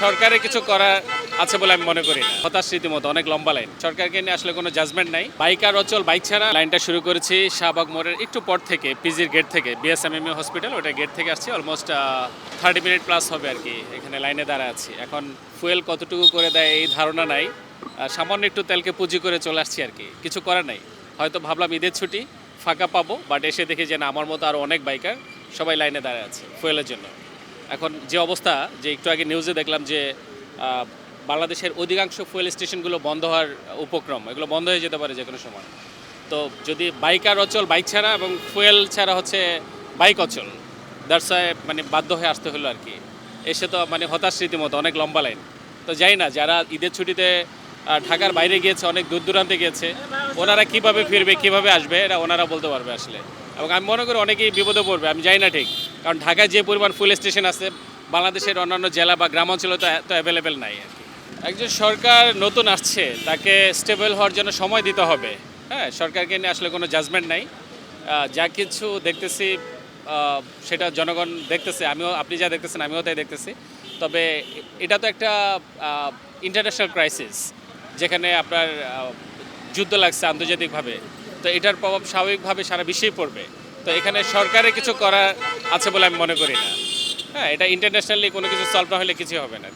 সরকারের কিছু করার আছে বলে আমি মনে করি না। হতাশ রীতিমতো, অনেক লম্বা লাইন। সরকারকে নিয়ে আসলে কোনো জাজমেন্ট নাই। বাইকার অচল, বাইক ছাড়া লাইনটা শুরু করেছি শাহবাগ মোড়ের একটু পর থেকে, পিজির গেট থেকে, বিএসএমএমইউ হসপিটাল, ওটা গেট থেকে আসছি। অলমোস্ট 30 মিনিট প্লাস হবে আর কি, এখানে লাইনে দাঁড়ায় আছি। এখন ফুয়েল কতটুকু করে দেয় এই ধারণা নাই। সামান্য একটু তেলকে পুঁজি করে চলে আসছি আর কি, কিছু করার নাই। হয়তো ভাবলাম ঈদের ছুটি ফাঁকা পাবো, বাট এসে দেখি যে না, আমার মতো আরও অনেক বাইকার সবাই লাইনে দাঁড়ায় আছে ফুয়েলের জন্য। এখন যে অবস্থা, যে একটু আগে নিউজে দেখলাম যে বাংলাদেশের অধিকাংশ ফুয়েল স্টেশনগুলো বন্ধ হওয়ার উপক্রম, এগুলো বন্ধ হয়ে যেতে পারে যে কোনো সময়। তো যদি বাইকার অচল, বাইক ছাড়া, এবং ফুয়েল ছাড়া হচ্ছে বাইক অচল, দ্যাটস ওয়াই মানে বাধ্য হয়ে আসতে হলো আর কি। এসে তো মানে হতাশ রীতিমতো, অনেক লম্বা লাইন। তো যাই না, যারা ঈদের ছুটিতে ঢাকার বাইরে গিয়েছে, অনেক দূর দূরান্তে গিয়েছে, ওনারা কিভাবে ফিরবে, কিভাবে আসবে, এটা ওনারা বলতে পারবে আসলে। এবং আমি মনে করি অনেকেই বিপদে পড়বে, আমি জানি না ঠিক। কারণ ঢাকায় যে পরিমাণ ফুয়েল স্টেশন আছে, বাংলাদেশের অন্যান্য জেলা বা গ্রামাঞ্চলে তো এত অ্যাভেলেবেল নাই আর কি। একজন সরকার নতুন আসছে, তাকে স্টেবল হওয়ার জন্য সময় দিতে হবে। হ্যাঁ, সরকারকে নিয়ে আসলে কোনো জাজমেন্ট নাই। যা কিছু দেখতেছি সেটা জনগণ দেখতেছে, আপনি যা দেখতেছেন আমিও তাই দেখতেছি। তবে এটা তো একটা ইন্টারন্যাশনাল ক্রাইসিস, যেখানে আপনার যুদ্ধ লাগছে আন্তর্জাতিকভাবে। তো এটার প্রভাব স্বাভাবিকভাবে সারা বিশ্বেই পড়বে। তো এখানে সরকারের কিছু করার আছে বলে আমি মনে করি না। হ্যাঁ, এটা ইন্টারন্যাশনালি কোনো কিছু সলভ না হলে কিছু হবে না।